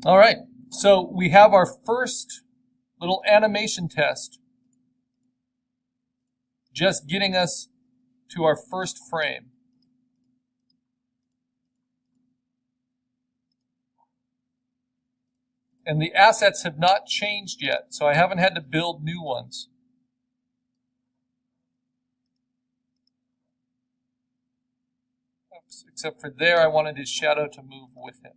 All right, so we have our first little animation test just getting us to our first frame. And the assets have not changed yet, so I haven't had to build new ones. Oops, except for there, I wanted his shadow to move with him.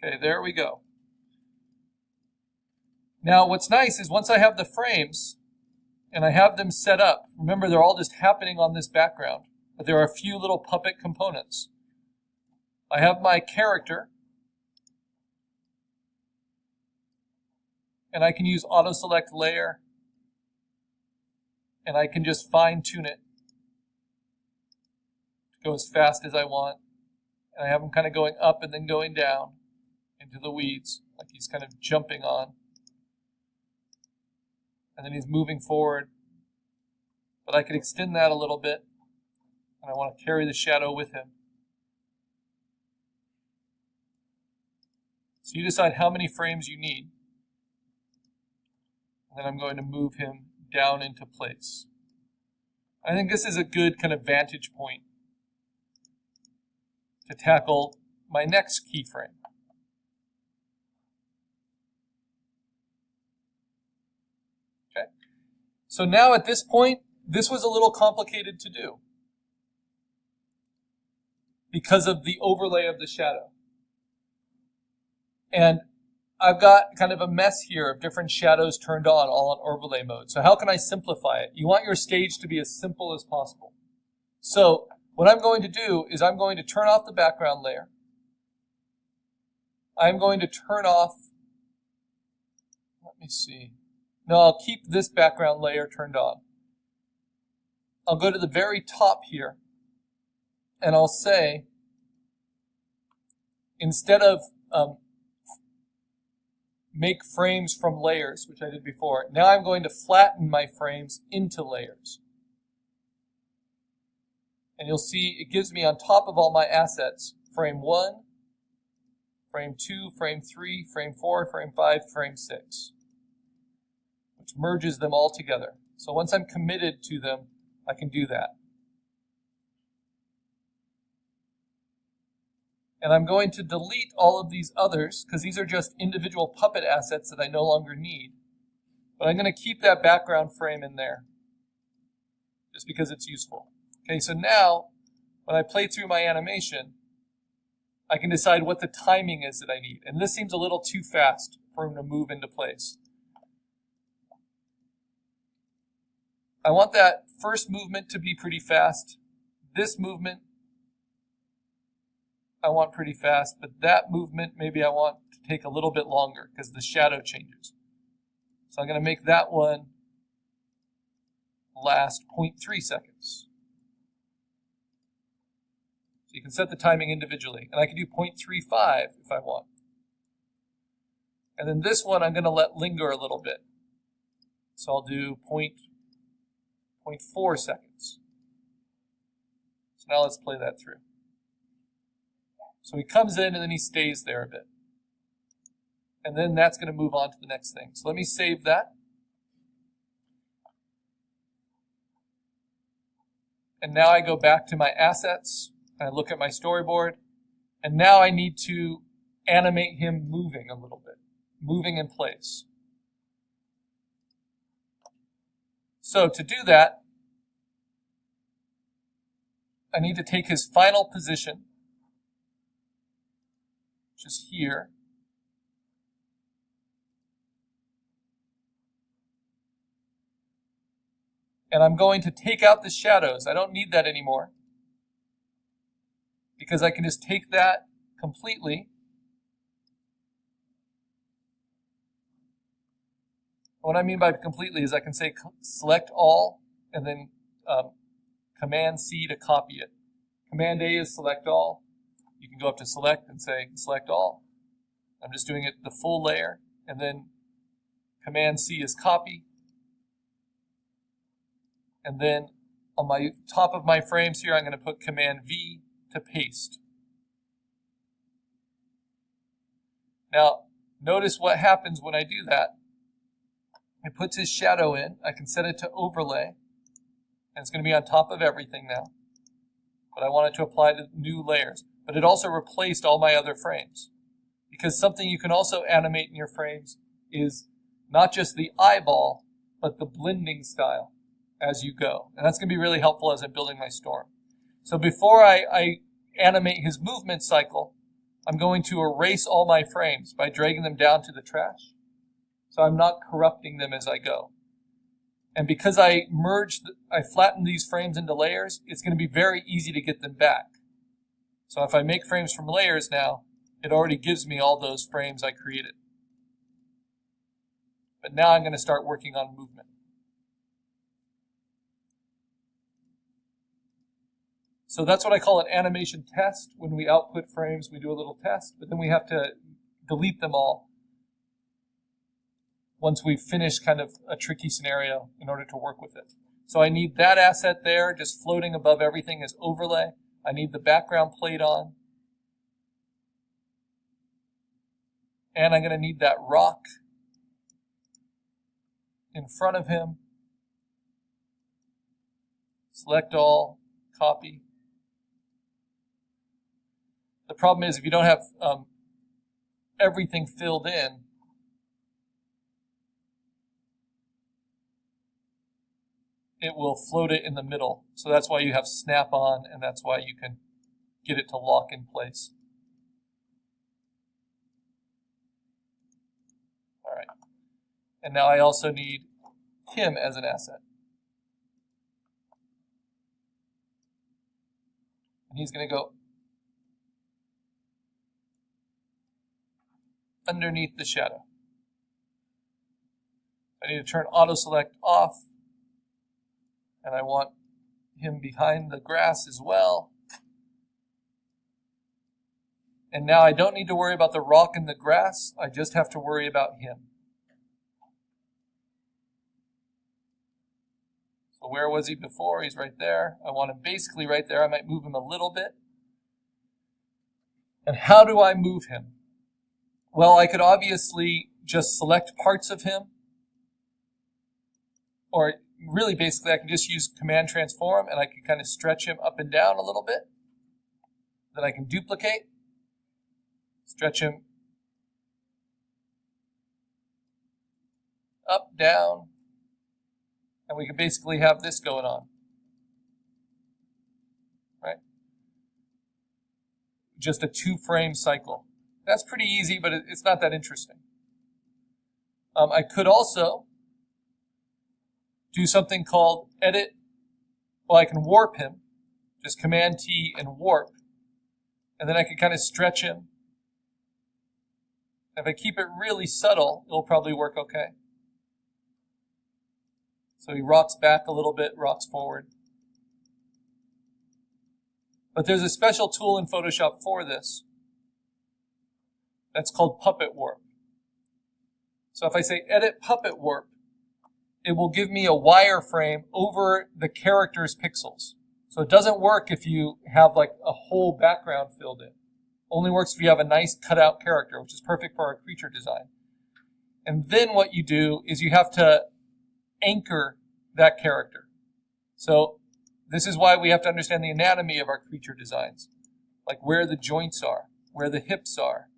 Okay, there we go. Now, what's nice is once I have the frames, and I have them set up, remember they're all just happening on this background, but there are a few little puppet components. I have my character, and I can use auto select layer, and I can just fine tune it to go as fast as I want. And I have him kind of going up and then going down into the weeds, like he's kind of jumping on. And then he's moving forward. But I could extend that a little bit, and I want to carry the shadow with him. So you decide how many frames you need. And then I'm going to move him down into place. I think this is a good kind of vantage point to tackle my next keyframe. Okay. So now at this point, this was a little complicated to do because of the overlay of the shadow. And I've got kind of a mess here of different shadows turned on, all on overlay mode. So how can I simplify it? You want your stage to be as simple as possible. So what I'm going to do is I'm going to turn off the background layer. I'm going to turn off, let me see. No, I'll keep this background layer turned on. I'll go to the very top here, and I'll say, instead of make frames from layers, which I did before, now I'm going to flatten my frames into layers. And you'll see it gives me on top of all my assets, frame 1, frame 2, frame 3, frame 4, frame 5, frame 6, which merges them all together. So once I'm committed to them, I can do that. And I'm going to delete all of these others because these are just individual puppet assets that I no longer need. But I'm going to keep that background frame in there just because it's useful. Okay, so now when I play through my animation, I can decide what the timing is that I need. And this seems a little too fast for him to move into place. I want that first movement to be pretty fast. This movement I want pretty fast, but that movement maybe I want to take a little bit longer because the shadow changes. So I'm going to make that one last 0.3 seconds. So you can set the timing individually. And I can do 0.35 if I want. And then this one I'm going to let linger a little bit. So I'll do 0.4 seconds. So now let's play that through. So he comes in and then he stays there a bit. And then that's going to move on to the next thing. So let me save that. And now I go back to my assets. And I look at my storyboard. And now I need to animate him moving a little bit. Moving in place. So to do that, I need to take his final position, which is here. And I'm going to take out the shadows. I don't need that anymore because I can just take that completely. What I mean by completely is I can say select all and then Command C to copy it. Command A is select all. You can go up to select and say select all. I'm just doing it the full layer, and then Command C is copy. And then on my top of my frames here, I'm going to put Command V to paste. Now, notice what happens when I do that. It puts his shadow in. I can set it to overlay. And it's going to be on top of everything now. But I want it to apply to new layers. But it also replaced all my other frames. Because something you can also animate in your frames is not just the eyeball, but the blending style as you go. And that's going to be really helpful as I'm building my storm. So before I animate his movement cycle, I'm going to erase all my frames by dragging them down to the trash. So I'm not corrupting them as I go. And because I flattened these frames into layers, it's going to be very easy to get them back. So if I make frames from layers now, it already gives me all those frames I created. But now I'm going to start working on movement. So that's what I call an animation test. When we output frames, we do a little test, but then we have to delete them all once we've finished kind of a tricky scenario in order to work with it. So I need that asset there, just floating above everything as overlay. I need the background plate on. And I'm going to need that rock in front of him. Select all, copy. The problem is if you don't have everything filled in, it will float it in the middle. So that's why you have snap on, and that's why you can get it to lock in place. All right. And now I also need him as an asset. And he's going to go underneath the shadow. I need to turn auto select off. And I want him behind the grass as well. And now I don't need to worry about the rock in the grass. I just have to worry about him. So where was he before? He's right there. I want him basically right there. I might move him a little bit. And how do I move him? Well, I could obviously just select parts of him. Or really, basically, I can just use Command Transform, and I can kind of stretch him up and down a little bit. Then I can duplicate, stretch him up, down, and we can basically have this going on. Right? Just a 2-frame cycle. That's pretty easy, but it's not that interesting. I could also do something called edit. Well, I can warp him. Just Command T and warp. And then I can kind of stretch him. If I keep it really subtle, it'll probably work okay. So he rocks back a little bit, rocks forward. But there's a special tool in Photoshop for this. That's called Puppet Warp. So if I say edit Puppet Warp, it will give me a wireframe over the character's pixels. So it doesn't work if you have like a whole background filled in. Only works if you have a nice cutout character, which is perfect for our creature design. And then what you do is you have to anchor that character. So this is why we have to understand the anatomy of our creature designs, like where the joints are, where the hips are.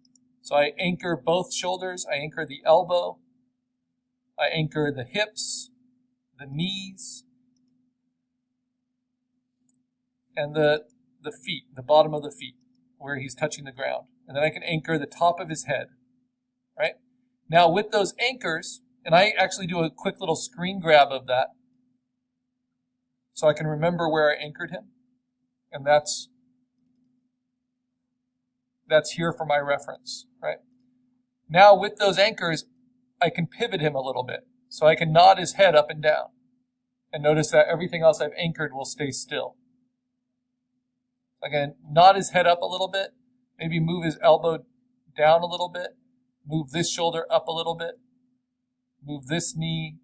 So I anchor both shoulders, I anchor the elbow, I anchor the hips, the knees, and the feet, the bottom of the feet, where he's touching the ground. And then I can anchor the top of his head, right? Now with those anchors, and I actually do a quick little screen grab of that, so I can remember where I anchored him. And that's here for my reference, right? Now with those anchors, I can pivot him a little bit. So I can nod his head up and down. And notice that everything else I've anchored will stay still. Again, nod his head up a little bit. Maybe move his elbow down a little bit. Move this shoulder up a little bit. Move this knee.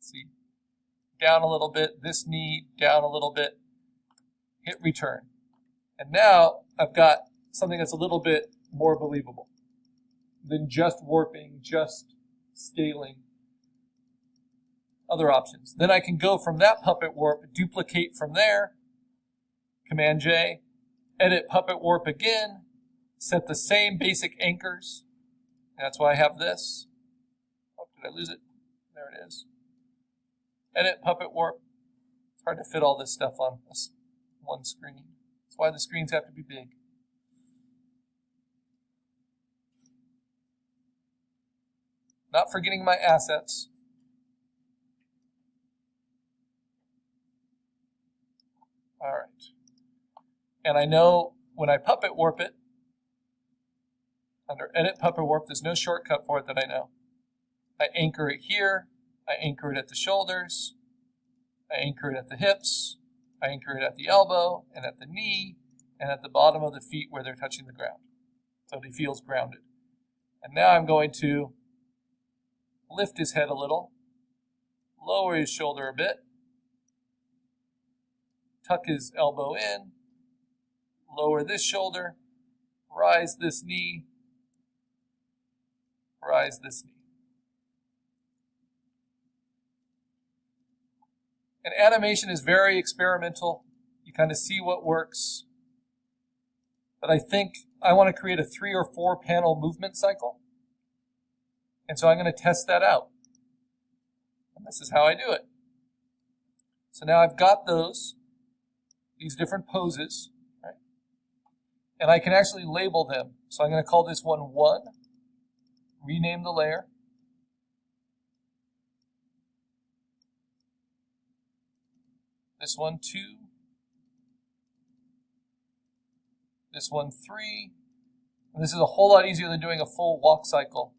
Let's see, down a little bit, this knee down a little bit, hit return. And now I've got something that's a little bit more believable than just warping, just scaling. Other options. Then I can go from that puppet warp, duplicate from there, Command J, edit puppet warp again, set the same basic anchors. That's why I have this. Oh, did I lose it? There it is. Edit puppet warp. It's hard to fit all this stuff on one screen. That's why the screens have to be big. Not forgetting my assets. All right. And I know when I puppet warp it, under Edit Puppet Warp, there's no shortcut for it that I know. I anchor it here. I anchor it at the shoulders. I anchor it at the hips. I anchor it at the elbow and at the knee and at the bottom of the feet where they're touching the ground. So he feels grounded. And now I'm going to lift his head a little, lower his shoulder a bit, tuck his elbow in, lower this shoulder, rise this knee, rise this knee. And animation is very experimental. You kind of see what works. But I think I want to create a 3 or 4 panel movement cycle. And so I'm going to test that out. And this is how I do it. So now I've got these different poses, right? And I can actually label them. So I'm going to call this one 1, rename the layer. This one 2. This one 3. And this is a whole lot easier than doing a full walk cycle,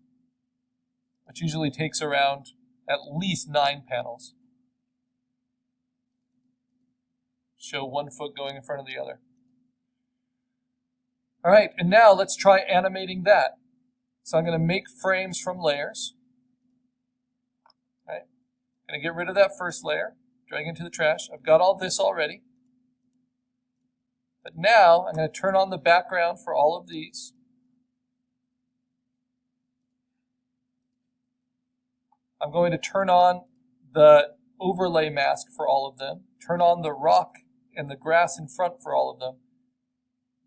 which usually takes around at least 9 panels. Show one foot going in front of the other. All right, and now let's try animating that. So I'm going to make frames from layers. All right, I'm going to get rid of that first layer, drag it into the trash. I've got all this already. But now I'm going to turn on the background for all of these. I'm going to turn on the overlay mask for all of them, turn on the rock and the grass in front for all of them.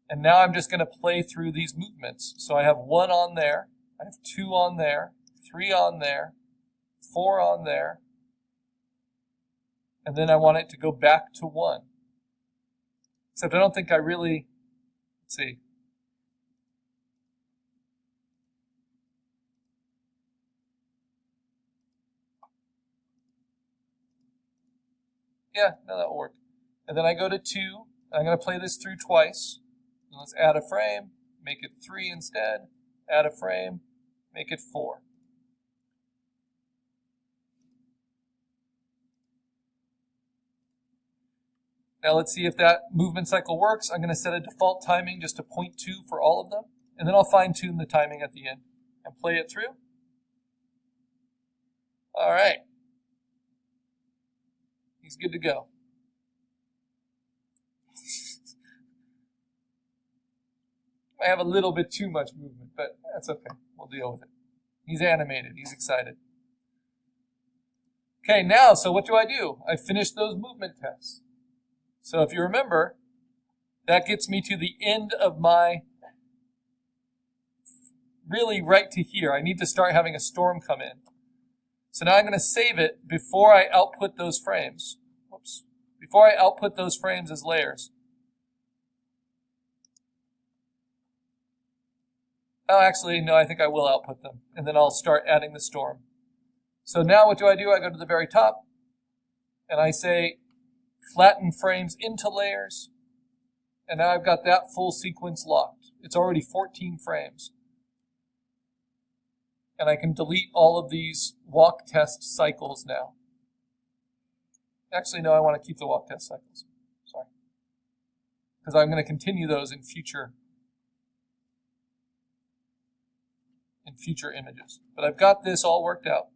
And now I'm just going to play through these movements. So I have 1 on there, I have 2 on there, 3 on there, 4 on there, and then I want it to go back to 1. Except I don't think I really, let's see. Yeah, no, that will work. And then I go to 2. I'm going to play this through twice. And let's add a frame, make it 3 instead. Add a frame, make it 4. Now let's see if that movement cycle works. I'm going to set a default timing just to 0.2 for all of them. And then I'll fine tune the timing at the end and play it through. All right. He's good to go. I have a little bit too much movement, but that's okay. We'll deal with it. He's animated. He's excited. Okay, now, so what do? I finished those movement tests. So if you remember, that gets me to the end of my, really right to here. I need to start having a storm come in. So now I'm going to save it before I output those frames. Whoops. Before I output those frames as layers. Oh, actually, no, I think I will output them. And then I'll start adding the storm. So now what do? I go to the very top, and I say flatten frames into layers. And now I've got that full sequence locked. It's already 14 frames. And I can delete all of these walk test cycles now. Actually, no, I want to keep the walk test cycles. Sorry. Because I'm going to continue those in future images. But I've got this all worked out.